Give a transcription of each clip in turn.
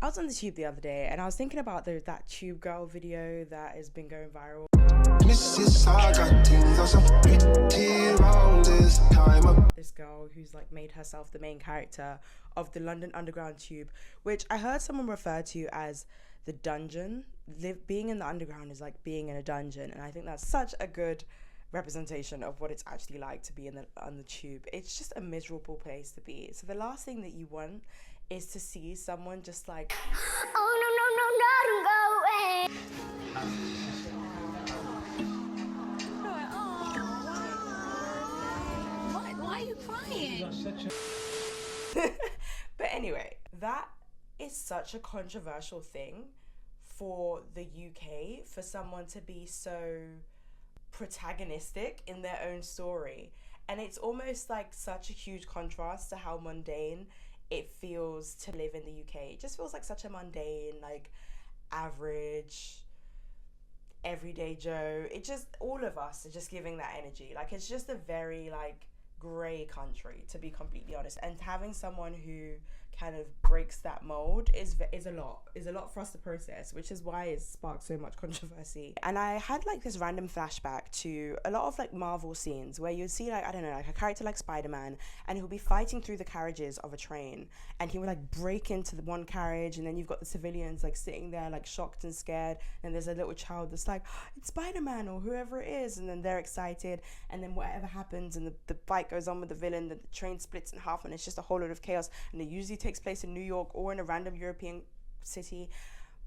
I was on the tube the other day and I was thinking about that tube girl video that has been going viral. This girl who's like made herself the main character of the London Underground tube, which I heard someone refer to as the dungeon. Being in the underground is like being in a dungeon, and I think that's such a good representation of what it's actually like to be on the tube. It's just a miserable place to be. So the last thing that you want is to see someone just like, oh no, don't go away. Why are you crying? But anyway, that is such a controversial thing for the UK, for someone to be so protagonistic in their own story. And it's almost like such a huge contrast to how mundane it feels to live in the UK. It just feels like such a mundane, like average, everyday Joe. It just, all of us are just giving that energy. Like, it's just a very like grey country, to be completely honest. And having someone who kind of breaks that mold is a lot for us to process, which is why it sparked so much controversy. And I had like this random flashback to a lot of like Marvel scenes where you'd see like, I don't know, like a character like Spider-Man, and he'll be fighting through the carriages of a train, and he would like break into the one carriage, and then you've got the civilians like sitting there like shocked and scared, and there's a little child that's like, oh, it's Spider-Man or whoever it is, and then they're excited, and then whatever happens and the fight goes on with the villain, the train splits in half, and it's just a whole lot of chaos, and it usually takes place in New York or in a random European city.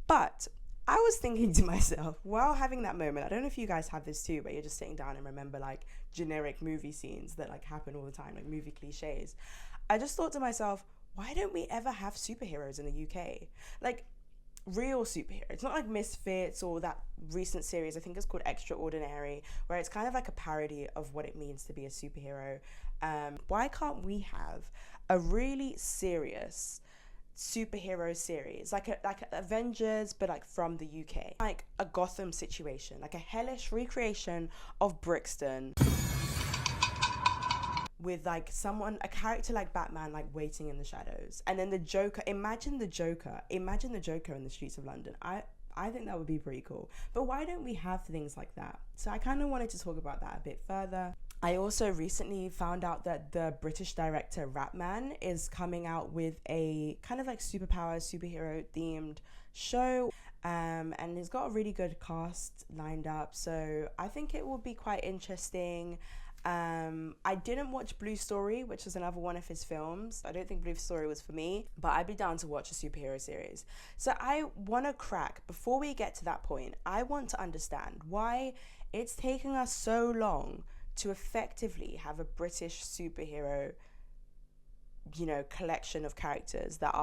But I was thinking to myself while having that moment, I don't know if you guys have this too, but you're just sitting down and remember like generic movie scenes that like happen all the time, like movie cliches. I just thought to myself, why don't we ever have superheroes in the UK? Like real superheroes. It's not like Misfits or that recent series, I think it's called Extraordinary, where it's kind of like a parody of what it means to be a superhero. Why can't we have a really serious superhero series like Avengers, but like from the UK, like a Gotham situation, like a hellish recreation of Brixton, with like a character like Batman like waiting in the shadows, and then the Joker. Imagine the Joker in the streets of London. I think that would be pretty cool. But why don't we have things like that? So I kind of wanted to talk about that a bit further. I also recently found out that the British director Ratman is coming out with a kind of like superhero themed show, and he's got a really good cast lined up, so I think it will be quite interesting. I didn't watch Blue Story, which was another one of his films. I don't think Blue Story was for me, but I'd be down to watch a superhero series. So I want to before we get to that point, I want to understand why it's taking us so long to effectively have a British superhero, you know, collection of characters that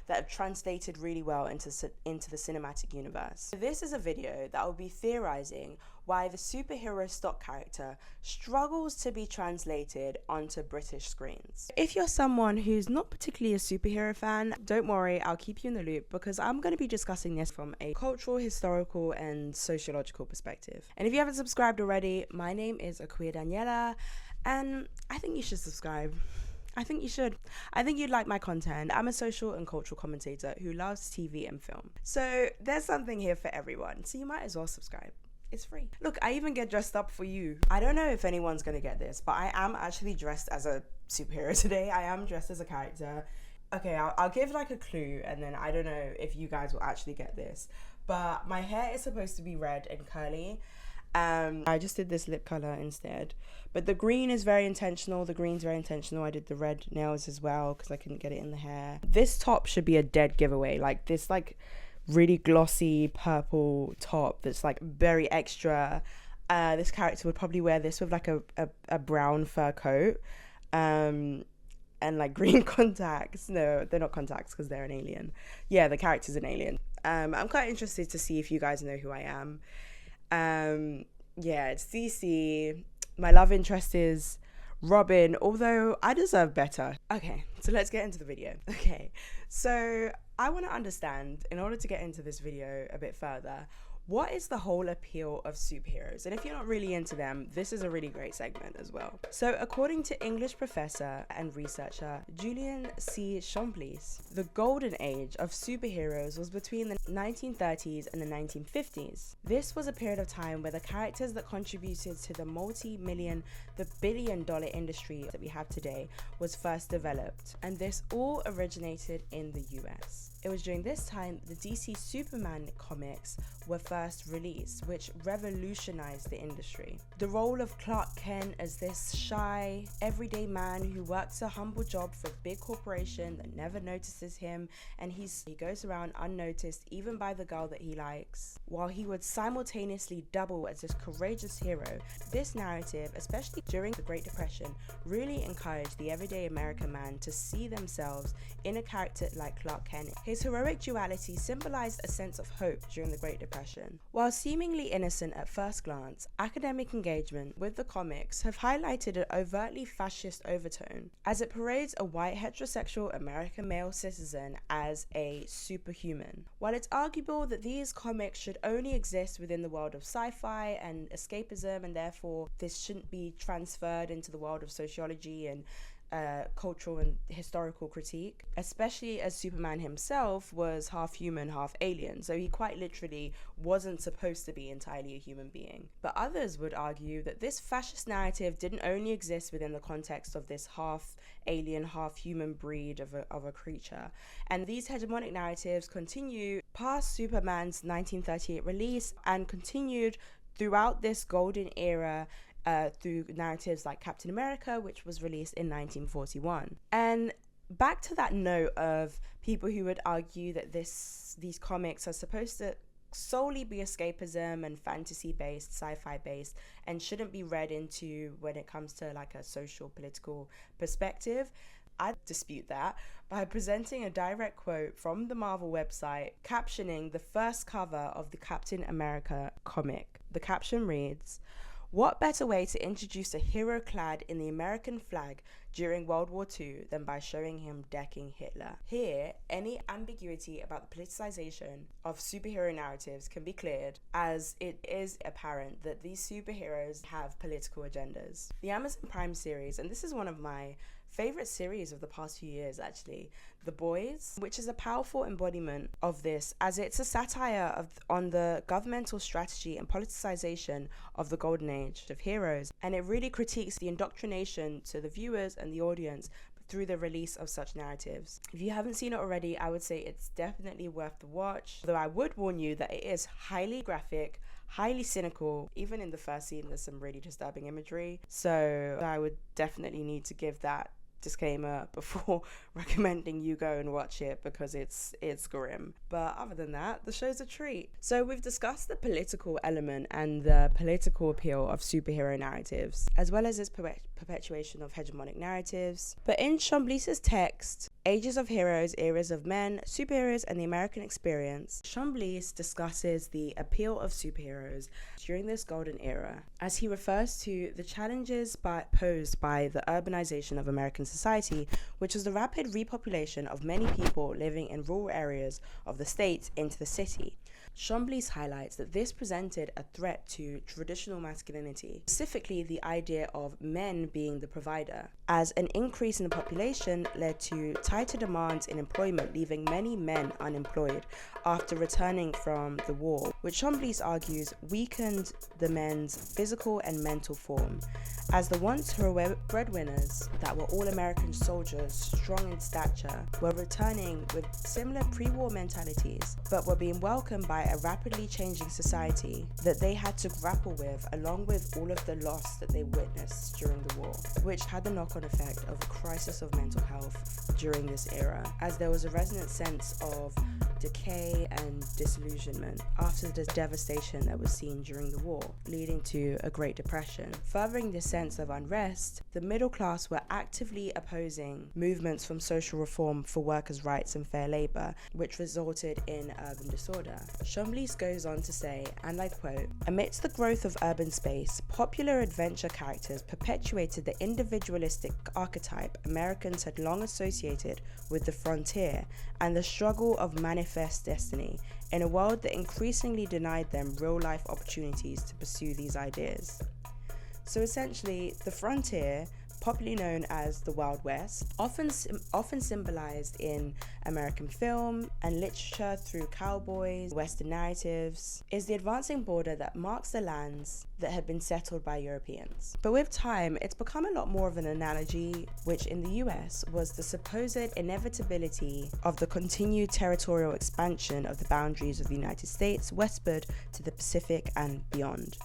have translated really well into the cinematic universe. So this is a video that will be theorizing why the superhero stock character struggles to be translated onto British screens. If you're someone who's not particularly a superhero fan, don't worry, I'll keep you in the loop, because I'm going to be discussing this from a cultural, historical, and sociological perspective. And if you haven't subscribed already, my name is Akuya Daniela, and I think you should subscribe. I think you should. I think you'd like my content. I'm a social and cultural commentator who loves TV and film. So there's something here for everyone. So you might as well subscribe. It's free. Look, I even get dressed up for you. I don't know if anyone's gonna get this, but I am actually dressed as a superhero today. I am dressed as a character. Okay, I'll give like a clue, and then I don't know if you guys will actually get this. But my hair is supposed to be red and curly. I just did this lip color instead, but the green is very intentional. The green's very intentional. I did the red nails as well because I couldn't get it in the hair. This top should be a dead giveaway. Like this like really glossy purple top that's like very extra. This character would probably wear this with like a brown fur coat, and like green contacts. No, they're not contacts because they're an alien. Yeah, the character's an alien. I'm quite interested to see if you guys know who I am. Yeah, it's DC. My love interest is Robin, although I deserve better. Okay, so let's get into the video. Okay, so I want to understand, in order to get into this video a bit further, What is the whole appeal of superheroes? And if you're not really into them, this is a really great segment as well. So according to English professor and researcher Julian C. Chambliss, the golden age of superheroes was between the 1930s and the 1950s. This was a period of time where the characters that contributed to the the billion-dollar industry that we have today was first developed, and this all originated in the US. It was during this time the DC Superman comics were first released, which revolutionized the industry. The role of Clark Kent as this shy, everyday man who works a humble job for a big corporation that never notices him, and he goes around unnoticed even by the girl that he likes, while he would simultaneously double as this courageous hero. This narrative, especially during the Great Depression, really encouraged the everyday American man to see themselves in a character like Clark Kent. His heroic duality symbolized a sense of hope during the Great Depression. While seemingly innocent at first glance, academic engagement with the comics have highlighted an overtly fascist overtone, as it parades a white heterosexual American male citizen as a superhuman. While it's arguable that these comics should only exist within the world of sci-fi and escapism, and therefore this shouldn't be transferred into the world of sociology and cultural and historical critique, especially as Superman himself was half human, half alien, so he quite literally wasn't supposed to be entirely a human being. But others would argue that this fascist narrative didn't only exist within the context of this half alien, half human breed of a creature, and these hegemonic narratives continue past Superman's 1938 release and continued throughout this golden era through narratives like Captain America, which was released in 1941. And back to that note of people who would argue that these comics are supposed to solely be escapism and fantasy based, sci-fi based, and shouldn't be read into when it comes to like a social political perspective, I dispute that by presenting a direct quote from the Marvel website captioning the first cover of the Captain America comic. The caption reads, "What better way to introduce a hero clad in the American flag during World War II than by showing him decking Hitler?" Here, any ambiguity about the politicization of superhero narratives can be cleared, as it is apparent that these superheroes have political agendas. The Amazon Prime series, and this is one of my favorite series of the past few years actually, The Boys, which is a powerful embodiment of this, as it's a satire on the governmental strategy and politicization of the golden age of heroes, and it really critiques the indoctrination to the viewers and the audience through the release of such narratives. If you haven't seen it already, I would say it's definitely worth the watch, though I would warn you that it is highly graphic, highly cynical. Even in the first scene there's some really disturbing imagery, so I would definitely need to give that disclaimer before recommending you go and watch it, because it's grim. But other than that, the show's a treat. So we've discussed the political element and the political appeal of superhero narratives, as well as its perpetuation of hegemonic narratives. But in Chambliss's text, Ages of Heroes, Eras of Men, Superheroes and the American Experience, Chambliss discusses the appeal of superheroes during this golden era, as he refers to the challenges posed by the urbanization of American society, which was the rapid repopulation of many people living in rural areas of the state into the city. Chambliss highlights that this presented a threat to traditional masculinity, specifically the idea of men being the provider, as an increase in the population led to tighter demands in employment, leaving many men unemployed after returning from the war, which Chambliss argues weakened the men's physical and mental form, as the once heroic breadwinners that were all American soldiers, strong in stature, were returning with similar pre-war mentalities, but were being welcomed by a rapidly changing society that they had to grapple with, along with all of the loss that they witnessed during the war, which had the knock-on effect of a crisis of mental health during this era, as there was a resonant sense of decay and disillusionment after the devastation that was seen during the war, leading to a Great Depression. Furthering this sense of unrest, the middle class were actively opposing movements from social reform for workers' rights and fair labor, which resulted in urban disorder. Chambliss goes on to say, and I quote, "Amidst the growth of urban space, popular adventure characters perpetuated the individualistic archetype Americans had long associated with the frontier and the struggle of manifestation manifest destiny in a world that increasingly denied them real-life opportunities to pursue these ideas. So essentially, the frontier, popularly known as the Wild West, often symbolized in American film and literature through cowboys, Western narratives, is the advancing border that marks the lands that had been settled by Europeans. But with time, it's become a lot more of an analogy, which in the US was the supposed inevitability of the continued territorial expansion of the boundaries of the United States westward to the Pacific and beyond.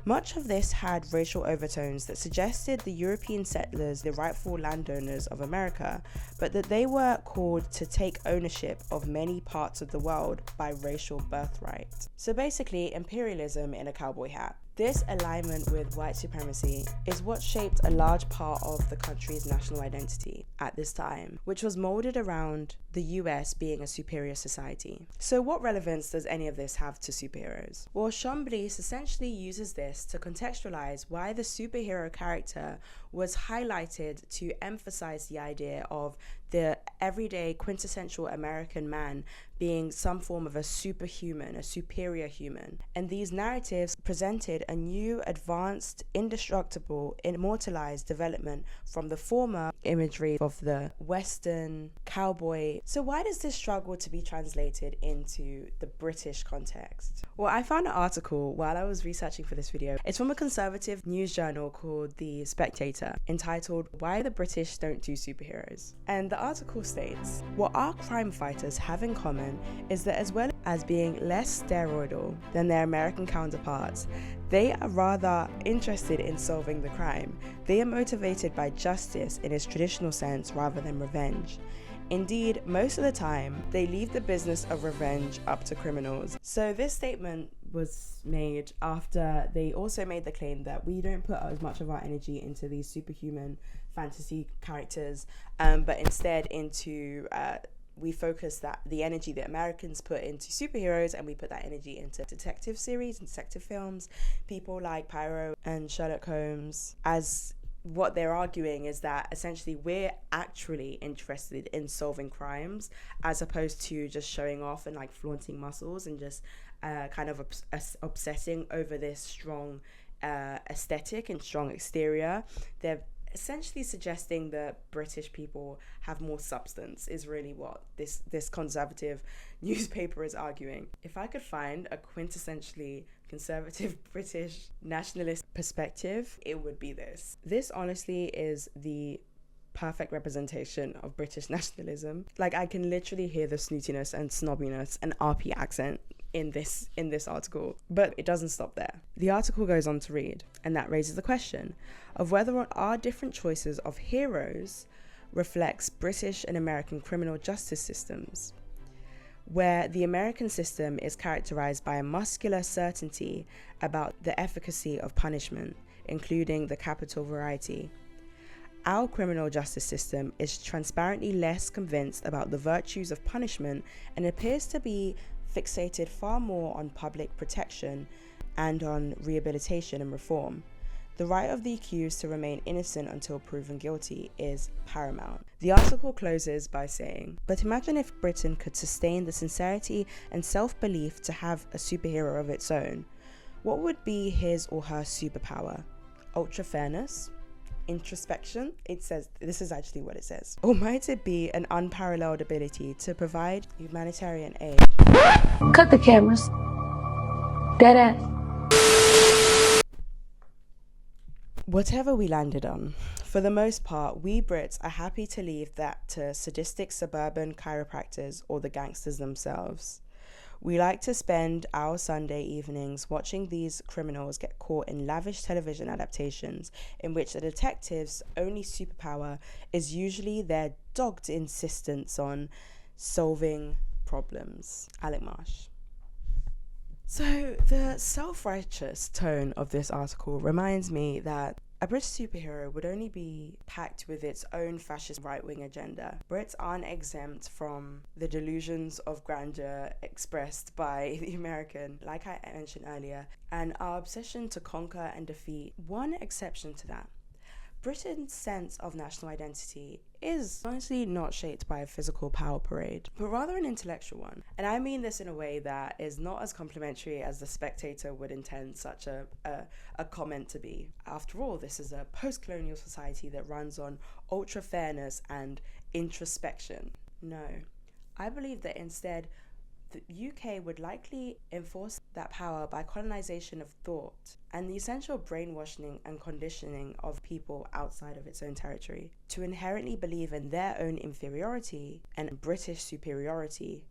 Much of this had racial overtones that suggested the European settlers the rightful landowners of America, but that they were called to take ownership of many parts of the world by racial birthright. So basically, imperialism in a cowboy hat. This alignment with white supremacy is what shaped a large part of the country's national identity at this time, which was molded around the US being a superior society. So what relevance does any of this have to superheroes? Well, Chamblis essentially uses this to contextualize why the superhero character was highlighted to emphasize the idea of the everyday quintessential American man being some form of a superhuman, a superior human. And these narratives presented a new, advanced, indestructible, immortalized development from the former imagery of the Western cowboy. So why does this struggle to be translated into the British context? Well, I found an article while I was researching for this video. It's from a conservative news journal called The Spectator, entitled "Why the British Don't Do Superheroes." And the article states, what our crime fighters have in common is that as well as being less steroidal than their American counterparts, they are rather interested in solving the crime. They are motivated by justice in its traditional sense rather than revenge. Indeed, most of the time, they leave the business of revenge up to criminals. So this statement was made after they also made the claim that we don't put as much of our energy into these superhuman fantasy characters, but instead into we focus that the energy that Americans put into superheroes, and we put that energy into detective series and detective films. People like Poirot and Sherlock Holmes, as what they're arguing is that essentially we're actually interested in solving crimes as opposed to just showing off and like flaunting muscles and just kind of obsessing over this strong aesthetic and strong exterior. They're essentially suggesting that British people have more substance is really what this conservative newspaper is arguing. If I could find a quintessentially conservative British nationalist perspective, it would be this. This honestly is the perfect representation of British nationalism. Like, I can literally hear the snootiness and snobbiness and RP accent in this article, but it doesn't stop there. The article goes on to read, and that raises the question of whether our different choices of heroes reflects British and American criminal justice systems, where the American system is characterized by a muscular certainty about the efficacy of punishment, including the capital variety. Our criminal justice system is transparently less convinced about the virtues of punishment and appears to be fixated far more on public protection and on rehabilitation and reform. The right of the accused to remain innocent until proven guilty is paramount. The article closes by saying, but imagine if Britain could sustain the sincerity and self-belief to have a superhero of its own. What would be his or her superpower? Ultra fairness? Introspection? It says, this is actually what it says. Or might it be an unparalleled ability to provide humanitarian aid? Cut the cameras. Dead ass. Whatever we landed on, for the most part, we Brits are happy to leave that to sadistic suburban chiropractors or the gangsters themselves. We like to spend our Sunday evenings watching these criminals get caught in lavish television adaptations in which the detective's only superpower is usually their dogged insistence on solving problems. Alec Marsh. So the self-righteous tone of this article reminds me that a British superhero would only be packed with its own fascist right-wing agenda. Brits aren't exempt from the delusions of grandeur expressed by the American, like I mentioned earlier, and our obsession to conquer and defeat. One exception to that. Britain's sense of national identity is honestly not shaped by a physical power parade, but rather an intellectual one. And I mean this in a way that is not as complimentary as the Spectator would intend such a comment to be. After all, this is a post-colonial society that runs on ultra fairness and introspection. No, I believe that instead the UK would likely enforce that power by colonization of thought and the essential brainwashing and conditioning of people outside of its own territory to inherently believe in their own inferiority and British superiority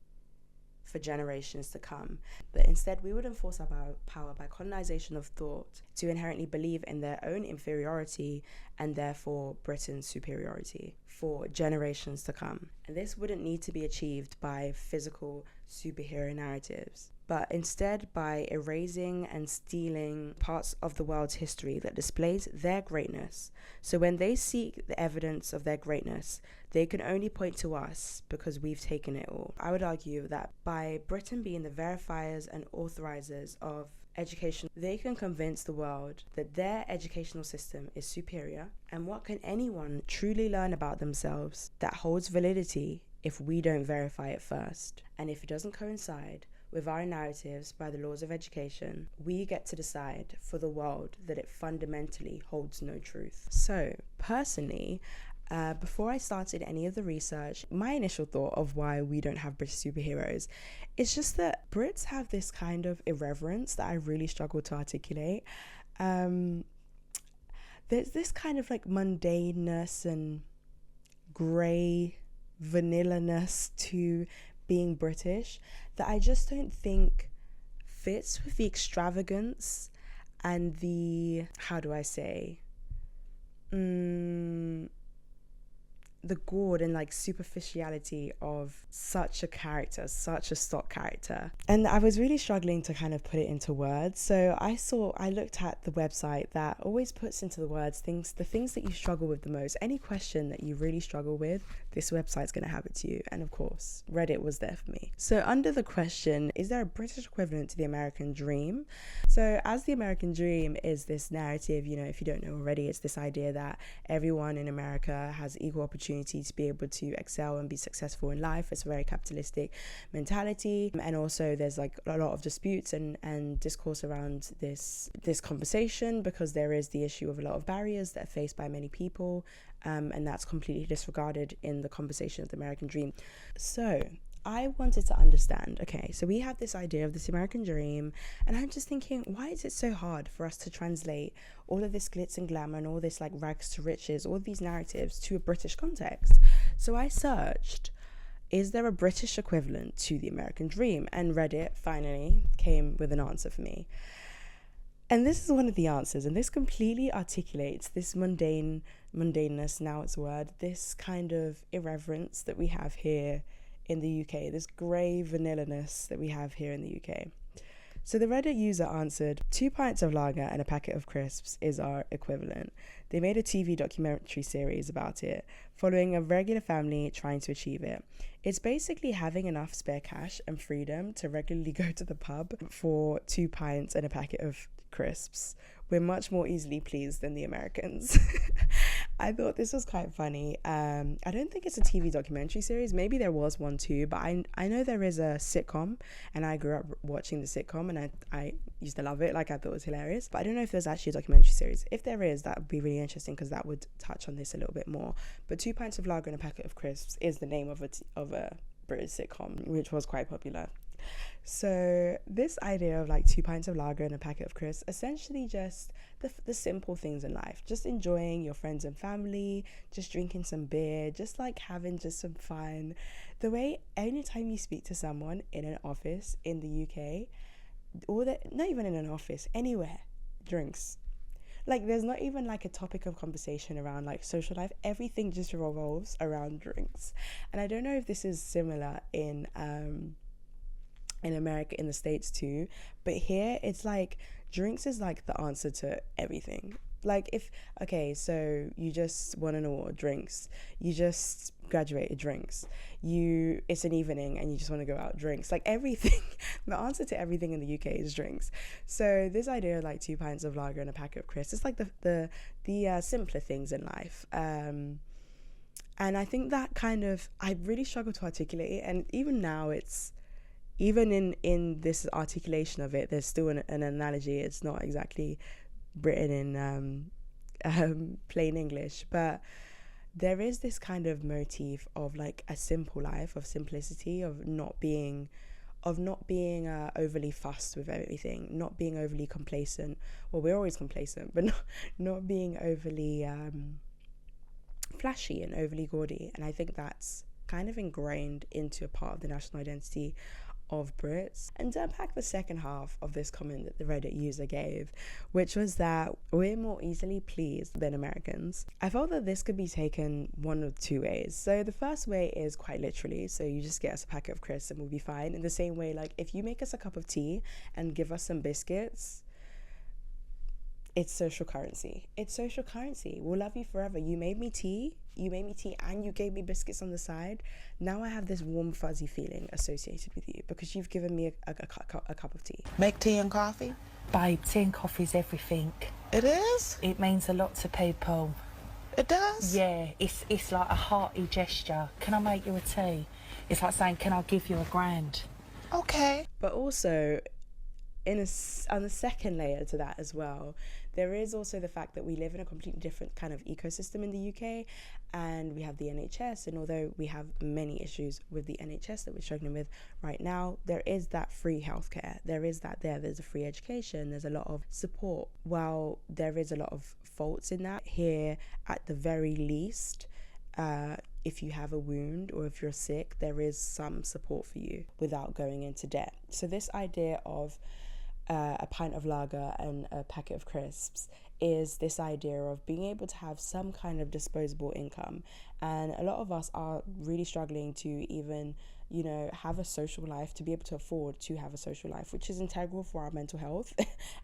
for generations to come. But instead, we would enforce our power by colonization of thought to inherently believe in their own inferiority and therefore Britain's superiority for generations to come. And this wouldn't need to be achieved by physical superhero narratives, but instead by erasing and stealing parts of the world's history that displays their greatness. So when they seek the evidence of their greatness, they can only point to us because we've taken it all. I would argue that by Britain being the verifiers and authorizers of education, they can convince the world that their educational system is superior, and what can anyone truly learn about themselves that holds validity if we don't verify it first? And if it doesn't coincide with our narratives by the laws of education, we get to decide for the world that it fundamentally holds no truth. So, personally, before I started any of the research, my initial thought of why we don't have British superheroes is just that Brits have this kind of irreverence that I really struggle to articulate. There's this kind of like mundaneness and grey vanilla-ness to being British that I just don't think fits with the extravagance and the, how do I say, the gaude and like superficiality of such a character, such a stock character. And I was really struggling to kind of put it into words. So I looked at the website that always puts into the words the things that you struggle with the most. Any question that you really struggle with, this website's going to have it to you. And of course, Reddit was there for me. So under the question, is there a British equivalent to the American dream? So as the American dream is this narrative, you know, if you don't know already, it's this idea that everyone in America has equal opportunity to be able to excel and be successful in life. It's a very capitalistic mentality, and also there's like a lot of disputes and discourse around this conversation because there is the issue of a lot of barriers that are faced by many people, and that's completely disregarded in the conversation of the American dream. So I wanted to understand, okay, so we have this idea of this American dream, and I'm just thinking, why is it so hard for us to translate all of this glitz and glamour and all this like rags to riches, all of these narratives to a British context? So I searched, is there a British equivalent to the American dream? And Reddit finally came with an answer for me. And this is one of the answers, and this completely articulates this mundaneness, now it's a word, this kind of irreverence that we have here in the UK, this grey vanilla-ness that we have here in the UK. So the Reddit user answered, 2 pints of lager and a packet of crisps is our equivalent. They made a TV documentary series about it, following a regular family trying to achieve it. It's basically having enough spare cash and freedom to regularly go to the pub for 2 pints and a packet of crisps. We're much more easily pleased than the Americans. I thought this was quite funny. I don't think it's a TV documentary series. Maybe there was one too, but I know there is a sitcom, and I grew up watching the sitcom, and I used to love it. Like, I thought it was hilarious. But I don't know if there's actually a documentary series. If there is, that would be really interesting because that would touch on this a little bit more. But 2 pints of lager and a packet of crisps is the name of a British sitcom, which was quite popular. So this idea of like 2 pints of lager and a packet of crisps, essentially just the simple things in life, just enjoying your friends and family, just drinking some beer, just like having just some fun. The way anytime you speak to someone in an office in the UK, not even in an office, anywhere, drinks. Like, there's not even like a topic of conversation around like social life. Everything just revolves around drinks. And I don't know if this is similar in America, in the States too, but here it's like drinks is like the answer to everything. Like, so you just won an award, drinks. You just graduated, drinks. It's an evening and you just want to go out, drinks. Like, everything, The answer to everything in the UK is drinks. So this idea of like 2 pints of lager and a packet of crisps, it's like the simpler things in life. And I think that kind of, I really struggle to articulate it. And even now, it's, even in this articulation of it, there's still an analogy. It's not exactly written in plain English, but there is this kind of motif of like a simple life, of simplicity, of not being overly fussed with everything, not being overly complacent. Well, we're always complacent, but not being overly flashy and overly gaudy. And I think that's kind of ingrained into a part of the national identity of Brits. And to unpack the second half of this comment that the Reddit user gave, which was that we're more easily pleased than Americans, I felt that this could be taken one of two ways. So the first way is quite literally, so you just get us a packet of crisps and we'll be fine. In the same way, like if you make us a cup of tea and give us some biscuits, it's social currency. It's social currency. We'll love you forever. You made me tea and you gave me biscuits on the side. Now I have this warm fuzzy feeling associated with you because you've given me a cup of tea. Make tea and coffee? Babe, tea and coffee's everything. It is? It means a lot to people. It does? Yeah, it's like a hearty gesture. Can I make you a tea? It's like saying, can I give you £1,000? Okay. But also, on the second layer to that as well, there is also the fact that we live in a completely different kind of ecosystem in the UK, and we have the NHS, and although we have many issues with the NHS that we're struggling with right now, there is that free healthcare, there's a free education, there's a lot of support. While there is a lot of faults in that, here at the very least, if you have a wound or if you're sick, there is some support for you without going into debt. So this idea of a pint of lager and a packet of crisps is this idea of being able to have some kind of disposable income. And a lot of us are really struggling to even, have a social life, to be able to afford to have a social life, which is integral for our mental health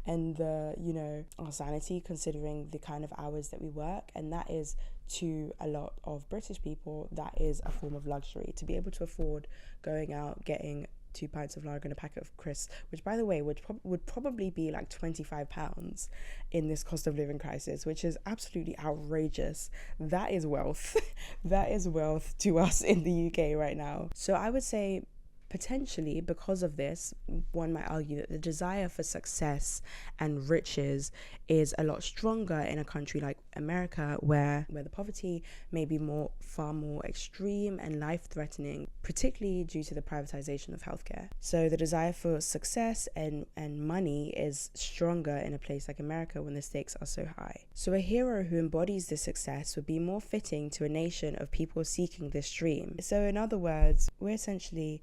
and our sanity, considering the kind of hours that we work. And that is, to a lot of British people, that is a form of luxury, to be able to afford going out, getting 2 pints of lager and a packet of crisps, which by the way would probably be like £25 in this cost of living crisis, which is absolutely outrageous. That is wealth. That is wealth to us in the UK right now. So I would say, potentially, because of this, one might argue that the desire for success and riches is a lot stronger in a country like America, where the poverty may be far more extreme and life-threatening, particularly due to the privatization of healthcare. So the desire for success and money is stronger in a place like America when the stakes are so high. So a hero who embodies this success would be more fitting to a nation of people seeking this dream. So in other words, we're essentially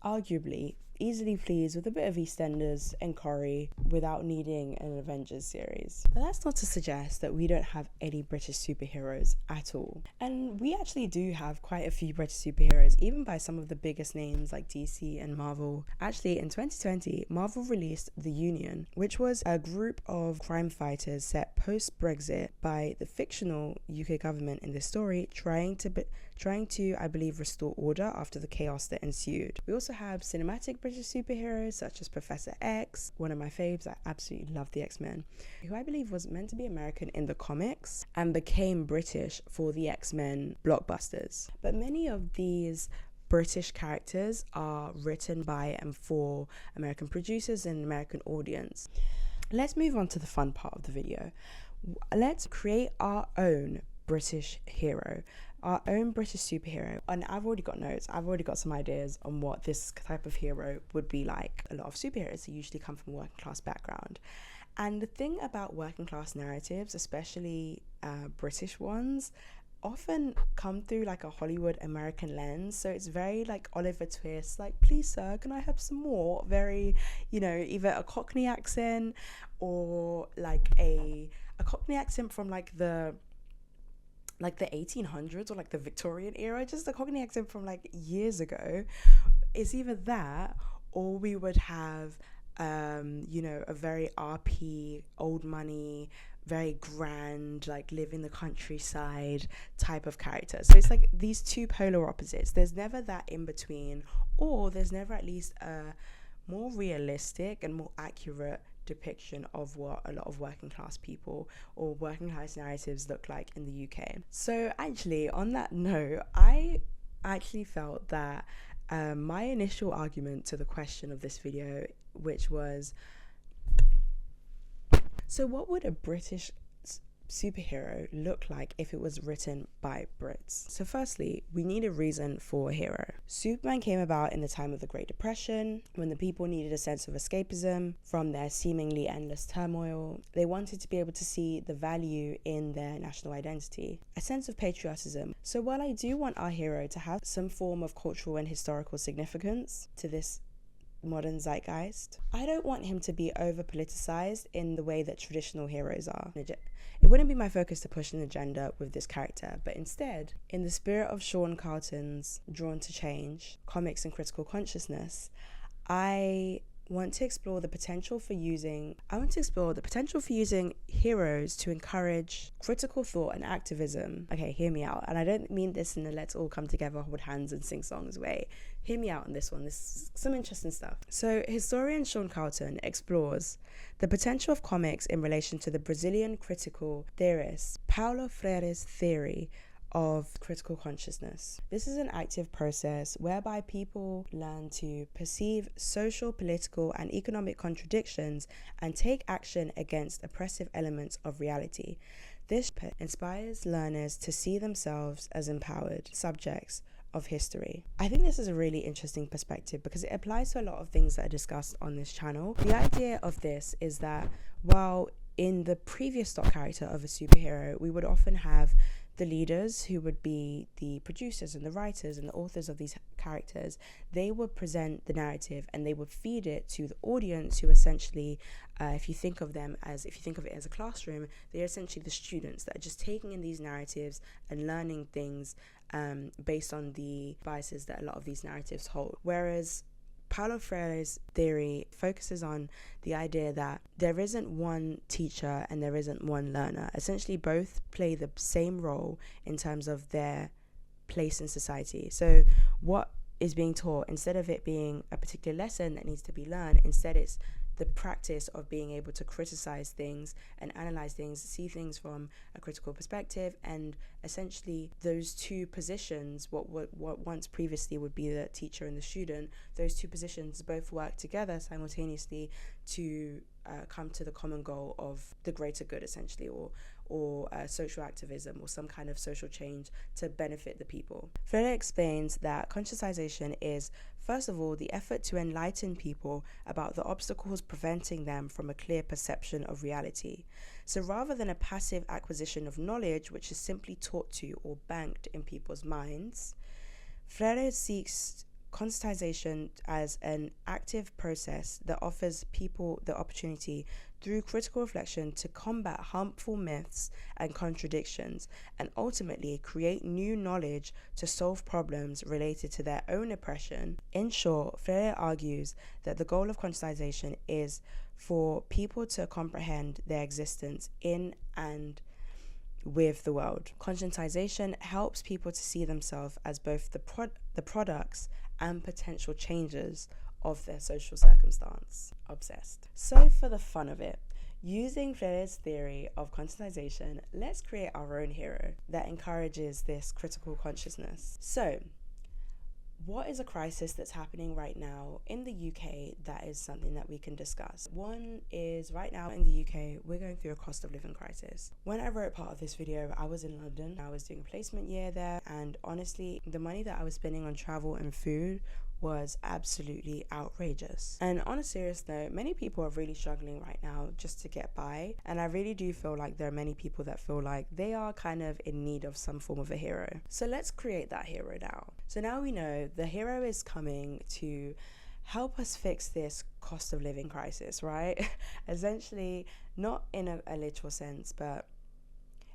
arguably easily pleased with a bit of EastEnders and Corrie without needing an Avengers series. But that's not to suggest that we don't have any British superheroes at all. And we actually do have quite a few British superheroes, even by some of the biggest names like DC and Marvel. Actually, in 2020, Marvel released The Union, which was a group of crime fighters set post-Brexit by the fictional UK government in this story, trying to, I believe, restore order after the chaos that ensued. We also have cinematic British superheroes such as Professor X, one of my faves. I absolutely love the X-Men, who I believe was meant to be American in the comics and became British for the X-Men blockbusters. But many of these British characters are written by and for American producers and American audience. Let's move on to the fun part of the video. Let's create our own British hero, our own British superhero. And I've already got notes, I've already got some ideas on what this type of hero would be like. A lot of superheroes usually come from a working class background. And the thing about working class narratives, especially British ones, often come through like a Hollywood American lens. So it's very like Oliver Twist, like, please sir, can I have some more? Very, either a Cockney accent or like a Cockney accent from like the 1800s or like the Victorian era, just a Cockney accent from like years ago. It's either that, or we would have a very RP, old money, very grand, like live in the countryside type of character. So it's like these two polar opposites. There's never that in between, or there's never at least more realistic and more accurate depiction of what a lot of working class people or working class narratives look like in the UK. So actually, on that note, I actually felt that my initial argument to the question of this video, which was, so what would a British superhero look like if it was written by Brits? So firstly, we need a reason for a hero. Superman came about in the time of the Great Depression, when the people needed a sense of escapism from their seemingly endless turmoil. They wanted to be able to see the value in their national identity, a sense of patriotism. So while I do want our hero to have some form of cultural and historical significance to this modern zeitgeist, I don't want him to be over politicized in the way that traditional heroes are. It wouldn't be my focus to push an agenda with this character, but instead, in the spirit of Sean Carlton's Drawn to Change, comics and critical consciousness, I want to explore the potential for using heroes to encourage critical thought and activism. Okay, hear me out. And I don't mean this in a let's all come together, hold hands and sing songs way. Hear me out on this one. This is some interesting stuff. So historian Sean Carlton explores the potential of comics in relation to the Brazilian critical theorist Paulo Freire's theory of critical consciousness. This is an active process whereby people learn to perceive social, political, and economic contradictions and take action against oppressive elements of reality. This inspires learners to see themselves as empowered subjects of history. I think this is a really interesting perspective because it applies to a lot of things that are discussed on this channel. The idea of this is that while in the previous stock character of a superhero, we would often have the leaders who would be the producers and the writers and the authors of these characters, they would present the narrative and they would feed it to the audience who essentially, if you think of it as a classroom, they're essentially the students that are just taking in these narratives and learning things based on the biases that a lot of these narratives hold. Whereas Paulo Freire's theory focuses on the idea that there isn't one teacher and there isn't one learner. Essentially, both play the same role in terms of their place in society. So what is being taught, instead of it being a particular lesson that needs to be learned, instead it's the practice of being able to criticize things and analyze things, see things from a critical perspective, and essentially those two positions, what once previously would be the teacher and the student, those two positions both work together simultaneously to come to the common goal of the greater good, essentially, or social activism or some kind of social change to benefit the people. Freire explains that conscientization is, first of all, the effort to enlighten people about the obstacles preventing them from a clear perception of reality. So rather than a passive acquisition of knowledge, which is simply taught to or banked in people's minds, Freire seeks conscientization as an active process that offers people the opportunity through critical reflection to combat harmful myths and contradictions and ultimately create new knowledge to solve problems related to their own oppression. In short, Freire argues that the goal of conscientization is for people to comprehend their existence in and with the world. Conscientization helps people to see themselves as both the products and potential changes of their social circumstance. Obsessed. So for the fun of it, using Freire's theory of conscientization, let's create our own hero that encourages this critical consciousness. So, what is a crisis that's happening right now in the UK that is something that we can discuss? One is, right now in the UK, we're going through a cost of living crisis. When I wrote part of this video, I was in London. I was doing a placement year there, and honestly, the money that I was spending on travel and food was absolutely outrageous. And on a serious note, many people are really struggling right now just to get by, and I really do feel like there are many people that feel like they are kind of in need of some form of a hero. So let's create that hero now. So now we know the hero is coming to help us fix this cost of living crisis, right? Essentially, not in a literal sense, but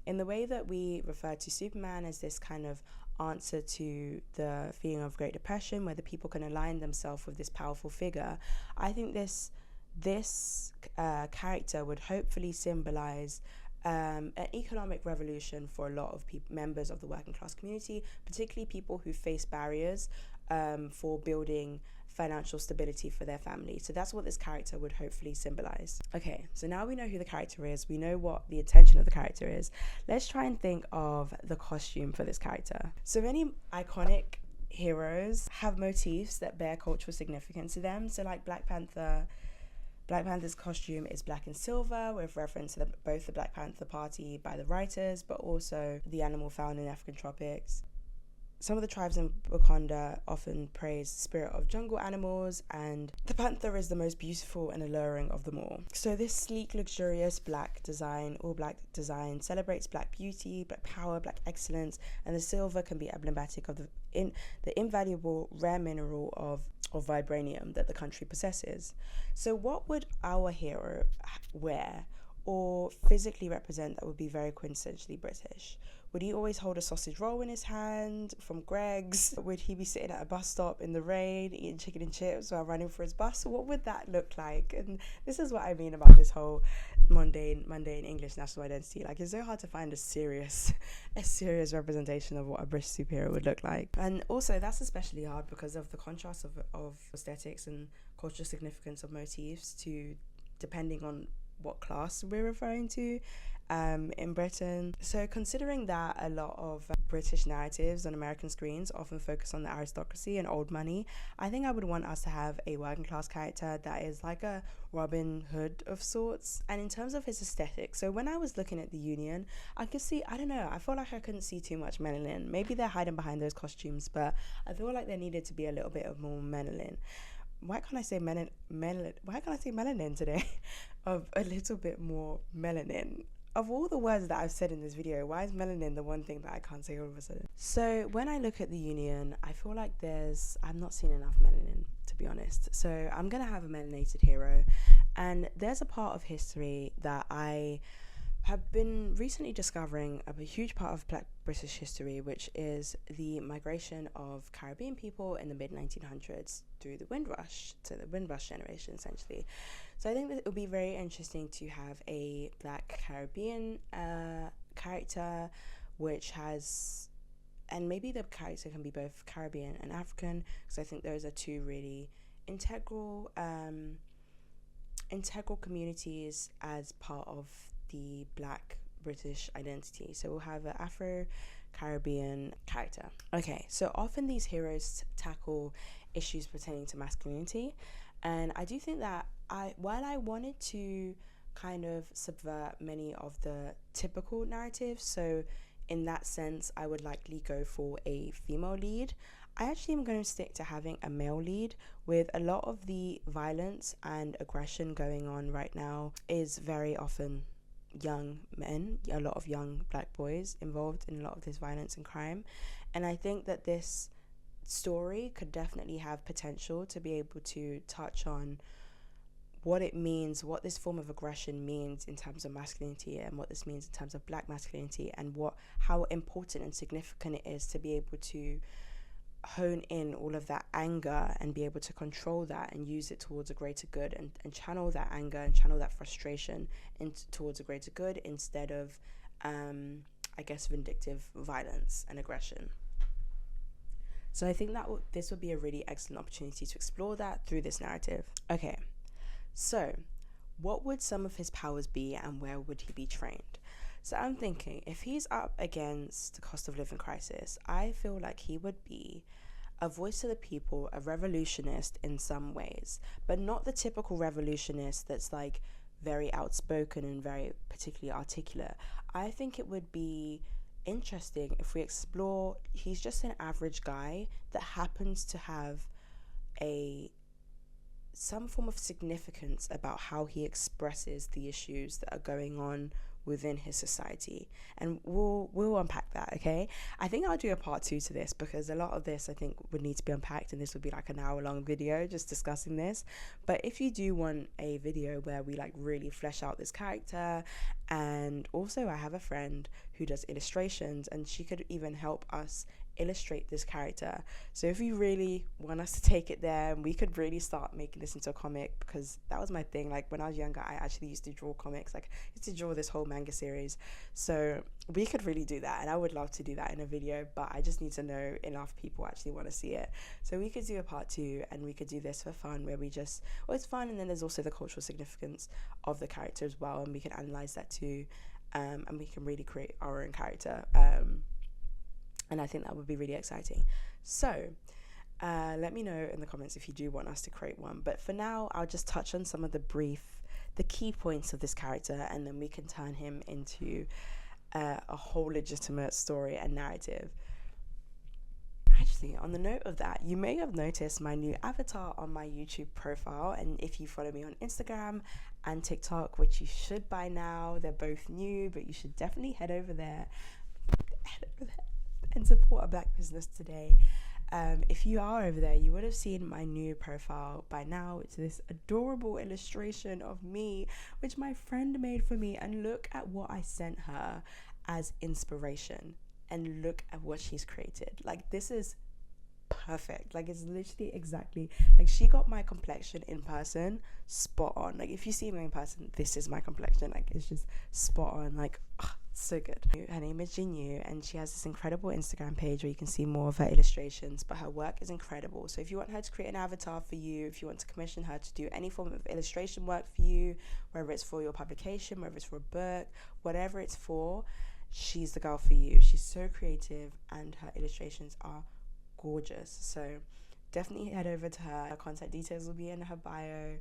in the way that we refer to Superman as this kind of answer to the feeling of Great Depression, where the people can align themselves with this powerful figure. I think this character would hopefully symbolize an economic revolution for a lot of members of the working class community, particularly people who face barriers for building financial stability for their family. So that's what this character would hopefully symbolize. Okay, so now we know who the character is, we know what the intention of the character is. Let's try and think of the costume for this character. So many iconic heroes have motifs that bear cultural significance to them. So like Black Panther's costume is black and silver, with reference to both the Black Panther Party by the writers, but also the animal found in African tropics. Some of the tribes in Wakanda often praise the spirit of jungle animals, and the panther is the most beautiful and alluring of them all. So this sleek, luxurious black design, all black design, celebrates black beauty, black power, black excellence, and the silver can be emblematic of the invaluable rare mineral of vibranium that the country possesses. So what would our hero wear or physically represent that would be very quintessentially British? Would he always hold a sausage roll in his hand from Greg's? Would he be sitting at a bus stop in the rain eating chicken and chips while running for his bus? What would that look like? And this is what I mean about this whole mundane English national identity. Like, it's so hard to find a serious representation of what a British superhero would look like. And also that's especially hard because of the contrast of aesthetics and cultural significance of motifs to depending on what class we're referring to in Britain. So considering that a lot of British narratives on American screens often focus on the aristocracy and old money, I think I would want us to have a working class character that is like a Robin Hood of sorts. And in terms of his aesthetic, so when I was looking at the Union, I could see, I don't know, I felt like I couldn't see too much melanin. Maybe they're hiding behind those costumes, but I feel like there needed to be a little bit of more melanin. Why can't I say melanin today? Of a little bit more melanin. Of all the words that I've said in this video, why is melanin the one thing that I can't say all of a sudden? So when I look at the Union, I feel like I'm not seeing enough melanin, to be honest. So I'm gonna have a melanated hero, and there's a part of history that I have been recently discovering a huge part of Black British history, which is the migration of Caribbean people in the mid-1900s through the Windrush, to the Windrush generation, essentially. So I think that it would be very interesting to have a Black Caribbean character, which has, and maybe the character can be both Caribbean and African, because I think those are two really integral communities as part of the Black British identity. So we'll have an Afro-Caribbean character. Okay, so often these heroes tackle issues pertaining to masculinity, and I do think that while I wanted to kind of subvert many of the typical narratives, so in that sense I would likely go for a female lead, I actually am going to stick to having a male lead. With a lot of the violence and aggression going on right now is very often young men, a lot of young Black boys involved in a lot of this violence and crime. And I think that this story could definitely have potential to be able to touch on what it means, what this form of aggression means in terms of masculinity, and what this means in terms of Black masculinity, and how important and significant it is to be able to hone in all of that anger and be able to control that and use it towards a greater good, and channel that anger and channel that frustration towards a greater good instead of I guess vindictive violence and aggression. So I think that this would be a really excellent opportunity to explore that through this narrative. Okay, so what would some of his powers be, and where would he be trained? So I'm thinking, if he's up against the cost of living crisis, I feel like he would be a voice to the people, a revolutionist in some ways, but not the typical revolutionist that's like very outspoken and very particularly articulate. I think it would be interesting if we explore, he's just an average guy that happens to have some form of significance about how he expresses the issues that are going on within his society, and we'll unpack that. Okay, I think I'll do a part 2 to this, because a lot of this I think would need to be unpacked, and this would be like an hour-long video just discussing this. But if you do want a video where we like really flesh out this character, and also I have a friend who does illustrations, and she could even help us illustrate this character. So if you really want us to take it there, we could really start making this into a comic, because that was my thing. Like when I was younger, I actually used to draw comics. Like I used to draw this whole manga series. So we could really do that, and I would love to do that in a video, but I just need to know enough people actually want to see it. So we could do a part 2, and we could do this for fun, where we just, well, it's fun, and then there's also the cultural significance of the character as well, and we can analyze that too, and we can really create our own character. And I think that would be really exciting. So let me know in the comments if you do want us to create one. But for now, I'll just touch on some of the key points of this character, and then we can turn him into a whole legitimate story and narrative. Actually, on the note of that, you may have noticed my new avatar on my YouTube profile, and if you follow me on Instagram and TikTok, which you should by now, they're both new, but you should definitely head over there and support a black business today. If you are over there, you would have seen my new profile by now. It's this adorable illustration of me, which my friend made for me, and look at what I sent her as inspiration, and look at what she's created. Like, this is perfect. Like, it's literally exactly like, she got my complexion in person spot on. Like, if you see me in person, this is my complexion. Like, it's just spot on. Like, so good. Her name is Jinyue, and she has this incredible Instagram page where you can see more of her illustrations, but her work is incredible. So if you want her to create an avatar for you, if you want to commission her to do any form of illustration work for you, whether it's for your publication, whether it's for a book, whatever it's for, she's the girl for you. She's so creative, and her illustrations are gorgeous. So definitely head over to her. Her contact details will be in her bio.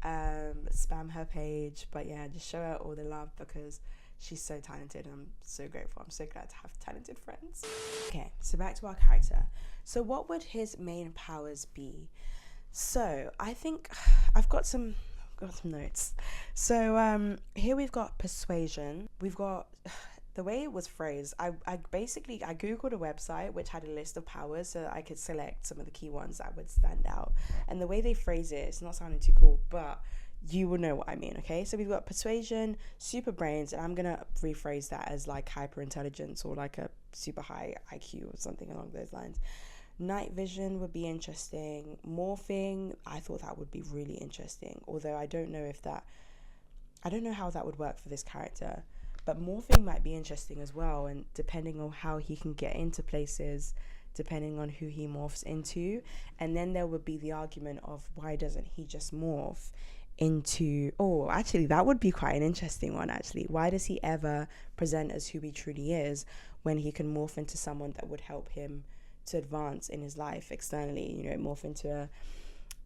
Spam her page, but yeah, just show her all the love, because she's so talented, and I'm so grateful. I'm so glad to have talented friends. Okay, so back to our character. So what would his main powers be? So I think I've got some notes. So here we've got persuasion. We've got the way it was phrased. I googled a website which had a list of powers, so that I could select some of the key ones that would stand out. And the way they phrase it, it's not sounding too cool, but you will know what I mean, okay? So we've got persuasion, super brains, and I'm gonna rephrase that as like hyper intelligence, or like a super high IQ or something along those lines. Night vision would be interesting. Morphing, I thought that would be really interesting, although I don't know how that would work for this character, but morphing might be interesting as well, and depending on how he can get into places, depending on who he morphs into. And then there would be the argument of, why doesn't he just morph into, actually that would be quite an interesting one actually. Why does he ever present as who he truly is, when he can morph into someone that would help him to advance in his life externally, you know, morph into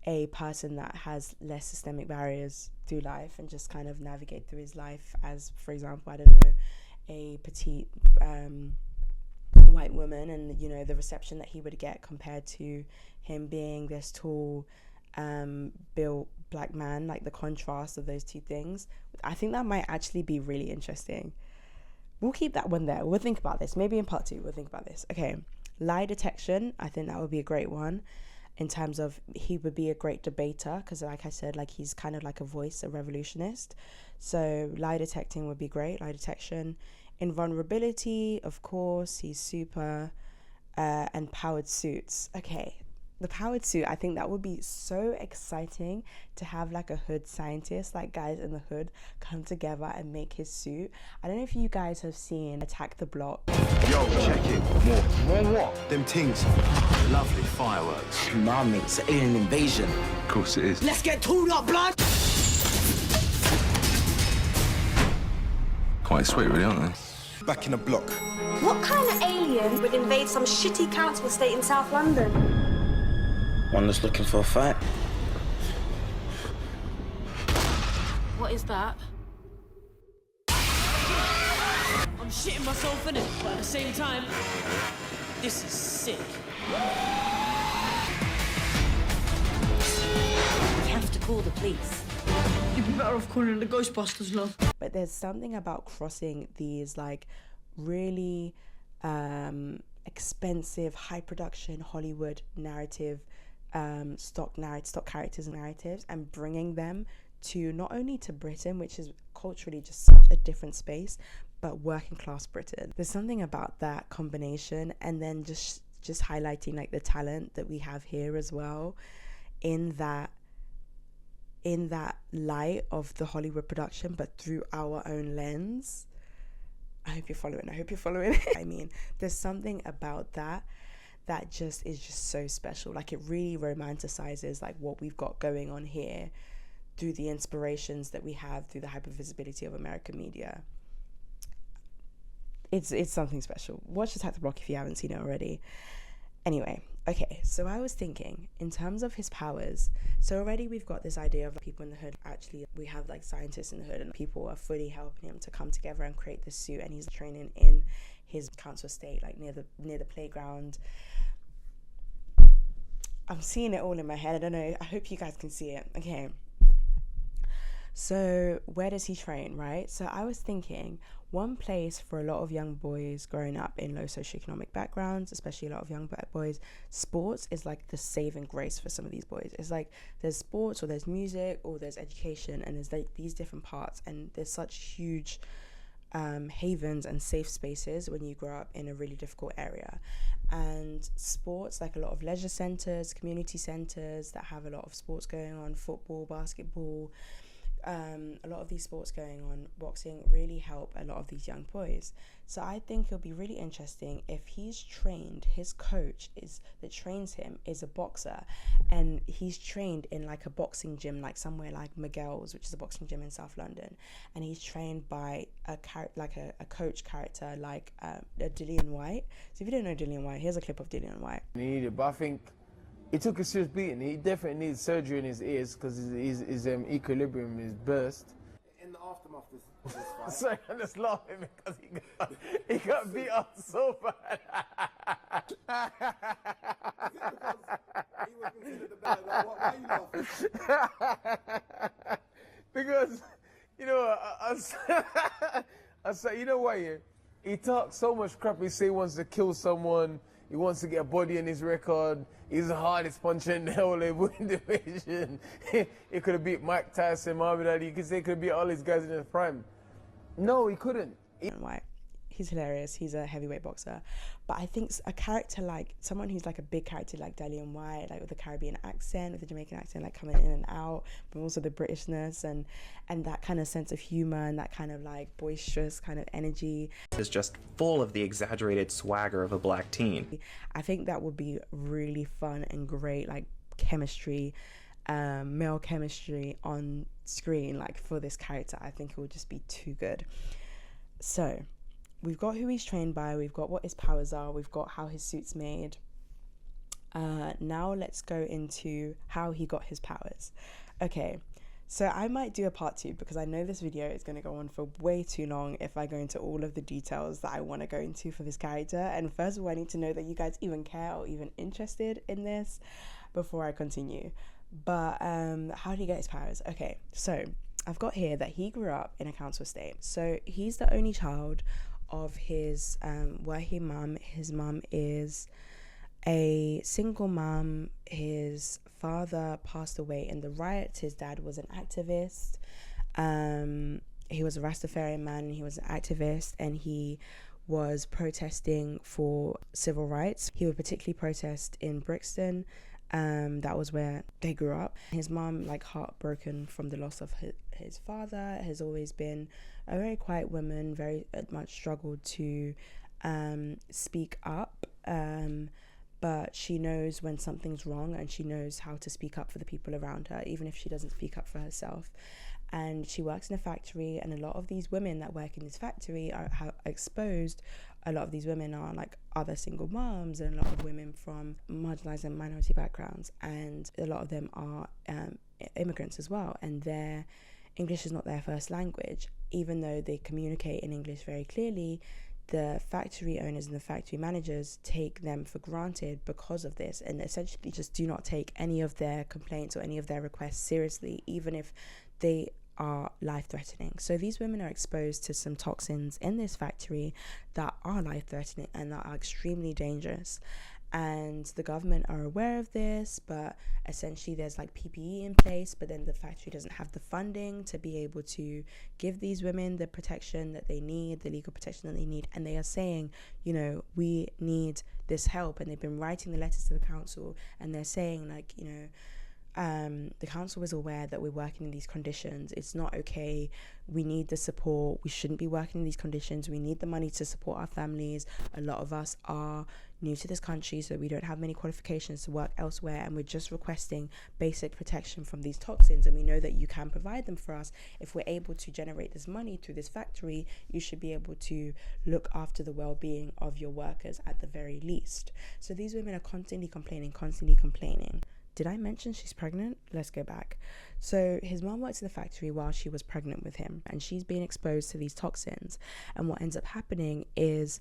a person that has less systemic barriers through life, and just kind of navigate through his life as, for example, I don't know, a petite white woman, and you know, the reception that he would get compared to him being this tall built black man, like the contrast of those two things. I think that might actually be really interesting. We'll keep that one there. We'll think about this. Maybe in part 2 we'll think about this. Okay, lie detection. I think that would be a great one, in terms of he would be a great debater, because like I said, like he's kind of like a voice, a revolutionist. So lie detecting would be great. Lie detection. Invulnerability, of course, he's super. And powered suits. Okay, the powered suit, I think that would be so exciting to have like a hood scientist, like guys in the hood come together and make his suit. I don't know if you guys have seen Attack the Block. Yo, check it. More what? Them things. Lovely fireworks. Nah, mate, it's an alien invasion. Of course it is. Let's get tooled up, blood! Quite sweet, really, aren't they? Back in the block. What kind of alien would invade some shitty council estate in South London? One that's looking for a fight. What is that? I'm shitting myself in it, but at the same time, this is sick. We have to call the police. You'd be better off calling the Ghostbusters, love. But there's something about crossing these like really expensive, high production Hollywood narrative, stock characters and narratives, and bringing them to not only to Britain, which is culturally just such a different space, but working class Britain. There's something about that combination, and then just just highlighting like the talent that we have here as well, in that light of the Hollywood production, but through our own lens. I hope you're following. I mean, there's something about that just is just so special. Like, it really romanticizes like what we've got going on here through the inspirations that we have through the hypervisibility of American media. It's something special. Watch Attack the Block if you haven't seen it already. Anyway, okay, so I was thinking in terms of his powers. So already we've got this idea of people in the hood. Actually, we have like scientists in the hood, and people are fully helping him to come together and create this suit, and he's training in his council estate, like near the playground. I'm seeing it all in my head. I don't know. I hope you guys can see it. Okay. So where does he train, right? So I was thinking one place for a lot of young boys growing up in low socioeconomic backgrounds, especially a lot of young black boys, sports is like the saving grace for some of these boys. It's like there's sports, or there's music, or there's education, and there's like these different parts, and there's such huge havens and safe spaces when you grow up in a really difficult area. And sports, like a lot of leisure centers, community centers that have a lot of sports going on, football, basketball, a lot of these sports going on, boxing, really help a lot of these young boys. So I think it'll be really interesting if he's trained, his coach that trains him is a boxer, and he's trained in like a boxing gym, like somewhere like Miguel's, which is a boxing gym in South London, and he's trained by a coach character like Dillian White. So if you don't know Dillian White, here's a clip of Dillian White. He needed, but I think he took a serious beating. He definitely needs surgery in his ears because his equilibrium is burst. In the aftermath of this fight. Sorry, I'm just laughing because he got beat up so bad. Why are you laughing? Because, you know, I said, you know what, yeah? He talks so much crap. He say he wants to kill someone. He wants to get a body in his record. He's the hardest puncher in the whole division. He could have beat Mike Tyson, Muhammad Ali. You could say he could have beat all these guys in his prime. No, he couldn't. White. He's hilarious. He's a heavyweight boxer. But I think a character like someone who's like a big character like Dillian White, like with a Caribbean accent, with a Jamaican accent, like coming in and out, but also the Britishness and that kind of sense of humor and that kind of like boisterous kind of energy. Is just full of the exaggerated swagger of a black teen. I think that would be really fun and great, like chemistry, male chemistry on screen, like for this character. I think it would just be too good. So we've got who he's trained by, we've got what his powers are, we've got how his suit's made. Now let's go into how he got his powers. Okay, so I might do a part 2 because I know this video is going to go on for way too long if I go into all of the details that I want to go into for this character. And first of all, I need to know that you guys even care or even interested in this before I continue. But how did he get his powers? Okay, so I've got here that he grew up in a council estate. So he's the only child of his Wahi mum. His mum is a single mum. His father passed away in the riots. His dad was an activist. He was a Rastafarian man, and he was an activist, and he was protesting for civil rights. He would particularly protest in Brixton. That was where they grew up. His mum, like heartbroken from the loss of his father, has always been a very quiet woman, very much struggled to speak up, but she knows when something's wrong, and she knows how to speak up for the people around her, even if she doesn't speak up for herself. And she works in a factory, and a lot of these women that work in this factory are exposed. A lot of these women are like other single moms, and a lot of women from marginalized and minority backgrounds, and a lot of them are immigrants as well, and their English is not their first language. Even though they communicate in English very clearly, the factory owners and the factory managers take them for granted because of this, and essentially just do not take any of their complaints or any of their requests seriously, even if they are life-threatening. So these women are exposed to some toxins in this factory that are life-threatening and that are extremely dangerous. and the government are aware of this, but essentially there's like PPE in place, but then the factory doesn't have the funding to be able to give these women the protection that they need, the legal protection that they need. And they are saying, you know, we need this help, and they've been writing the letters to the council, and they're saying like, you know, the council is aware that we're working in these conditions. It's not okay. We need the support. We shouldn't be working in these conditions. We need the money to support our families. A lot of us are new to this country, so we don't have many qualifications to work elsewhere, and we're just requesting basic protection from these toxins, and we know that you can provide them for us. If we're able to generate this money through this factory, you should be able to look after the well-being of your workers at the very least. So these women are constantly complaining. Did I mention she's pregnant? Let's go back. So his mom works in the factory while she was pregnant with him, and she's being exposed to these toxins. And what ends up happening is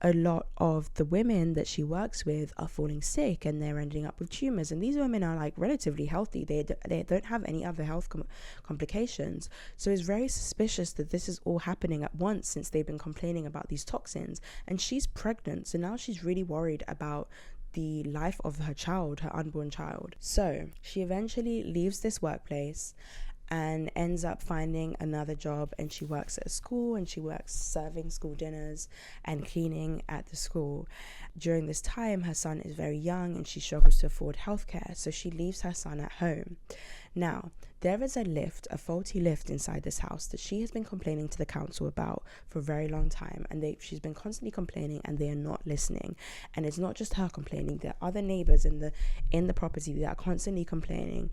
a lot of the women that she works with are falling sick, and they're ending up with tumors. And these women are like relatively healthy. They don't have any other health complications. So it's very suspicious that this is all happening at once, since they've been complaining about these toxins. And she's pregnant, so now she's really worried about the life of her child, her unborn child. So she eventually leaves this workplace and ends up finding another job, and she works at a school, and she works serving school dinners and cleaning at the school. During this time, her son is very young and she struggles to afford healthcare, so she leaves her son at home. Now, there is a faulty lift inside this house that she has been complaining to the council about for a very long time, and she's been constantly complaining, and they are not listening. And it's not just her complaining, there are other neighbors in the property that are constantly complaining,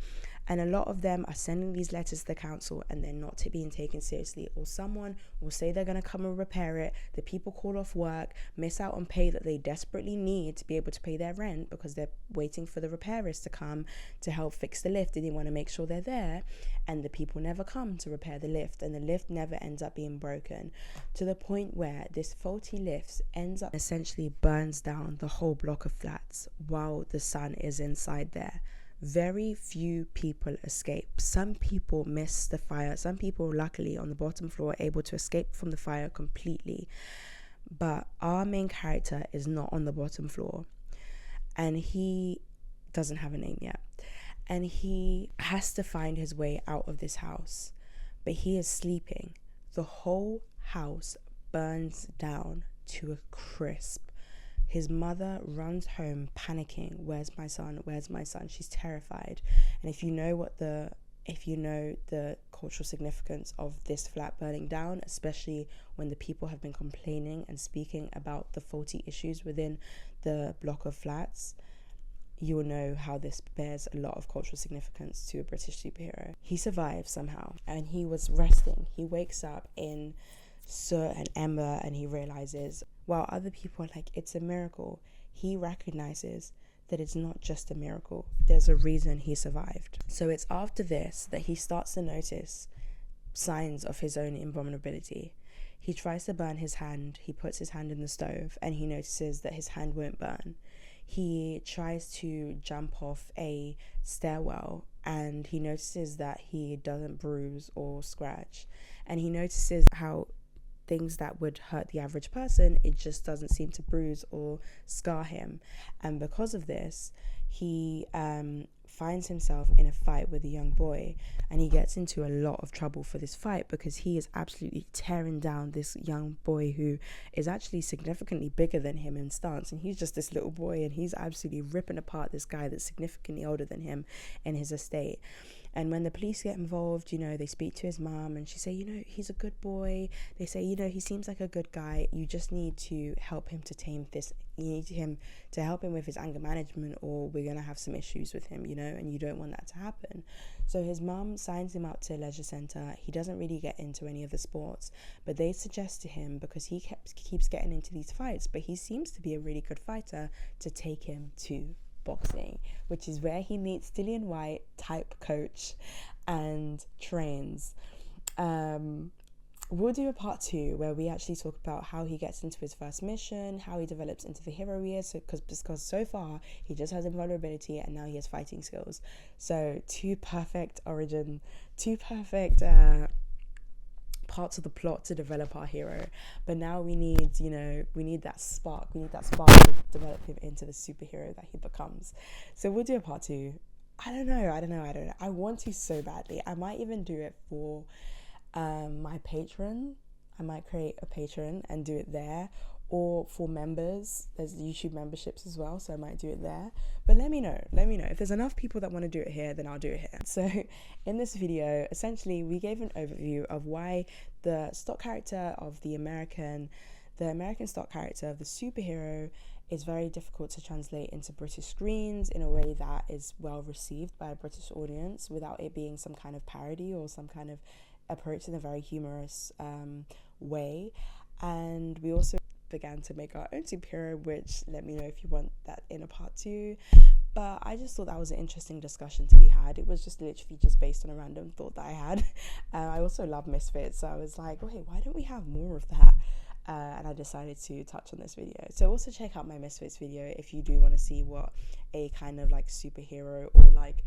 and a lot of them are sending these letters to the council, and they're not being taken seriously. Or someone will say they're going to come and repair it. The people call off work, miss out on pay that they desperately need to be able to pay their rent, because they're waiting for the repairers to come to help fix the lift, and they want to make sure they're there. And the people never come to repair the lift, and the lift never ends up being broken, to the point where this faulty lift ends up essentially burns down the whole block of flats while the son is inside there. Very few people escape. Some people miss the fire. Some people, luckily, on the bottom floor are able to escape from the fire completely. But our main character is not on the bottom floor, and he doesn't have a name yet. And he has to find his way out of this house, but he is sleeping. The whole house burns down to a crisp. His mother runs home panicking. Where's my son? Where's my son? She's terrified. And if you know the cultural significance of this flat burning down, especially when the people have been complaining and speaking about the faulty issues within the block of flats, you will know how this bears a lot of cultural significance to a British superhero. He survives somehow, and he was resting. He wakes up in soot and ember, and he realizes, while other people are like, it's a miracle, he recognizes that it's not just a miracle. There's a reason he survived. So it's after this that he starts to notice signs of his own invulnerability. He tries to burn his hand. He puts his hand in the stove, and he notices that his hand won't burn. He tries to jump off a stairwell, and he notices that he doesn't bruise or scratch. And he notices how things that would hurt the average person, it just doesn't seem to bruise or scar him. And because of this, he finds himself in a fight with a young boy, and he gets into a lot of trouble for this fight, because he is absolutely tearing down this young boy who is actually significantly bigger than him in stance, and he's just this little boy, and he's absolutely ripping apart this guy that's significantly older than him in his estate. And when the police get involved, they speak to his mom, and she say, he's a good boy. They say, he seems like a good guy. You just need to help him to tame this. You need him to help him with his anger management, or we're going to have some issues with him, and you don't want that to happen. So his mom signs him up to a leisure center. He doesn't really get into any of the sports, but they suggest to him, because he keeps getting into these fights, but he seems to be a really good fighter, to take him to boxing, which is where he meets Dillian White type coach and trains. We'll do a part 2 where we actually talk about how he gets into his first mission, how he develops into the hero he is, because so far he just has invulnerability, and now he has fighting skills. So two perfect parts of the plot to develop our hero, but now we need, you know, we need that spark to develop him into the superhero that he becomes. So we'll do a part 2. I don't know. I want to so badly. I might even do it for my Patreon. I might create a Patreon and do it there, or for members. There's YouTube memberships as well, so I might do it there. But let me know if there's enough people that want to do it here, then I'll do it here. So in this video, essentially we gave an overview of why the stock character of the American stock character of the superhero is very difficult to translate into British screens in a way that is well received by a British audience without it being some kind of parody or some kind of approach in a very humorous way. And we also began to make our own superhero, which let me know if you want that in a part 2. But I just thought that was an interesting discussion to be had. It was just literally just based on a random thought that I had. I also love Misfits, so I was like, oh hey, why don't we have more of that? And I decided to touch on this video. So also check out my Misfits video if you do want to see what a kind of like superhero or like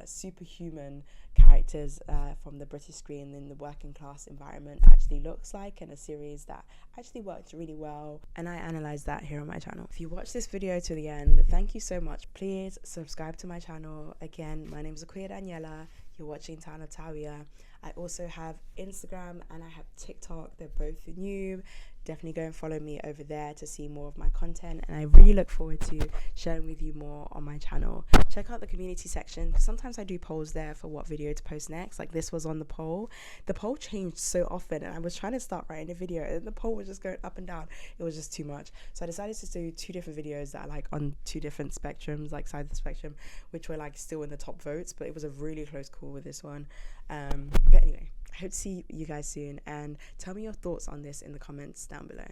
superhuman characters from the British screen in the working class environment actually looks like, and a series that actually worked really well, and I analysed that here on my channel. If you watch this video to the end, thank you so much. Please subscribe to my channel. Again, my name is Daniela. You're watching Town of Tawiah. I also have Instagram and I have TikTok. They're both new. Definitely go and follow me over there to see more of my content, and I really look forward to sharing with you more on my channel. Check out the community section, because sometimes I do polls there for what video to post next. Like this was on the poll. The poll changed so often, and I was trying to start writing a video and the poll was just going up and down. It was just too much, so I decided to do 2 different videos that are like on 2 different spectrums, like sides of the spectrum, which were like still in the top votes, but it was a really close call with this one. But anyway, I hope to see you guys soon, and tell me your thoughts on this in the comments down below.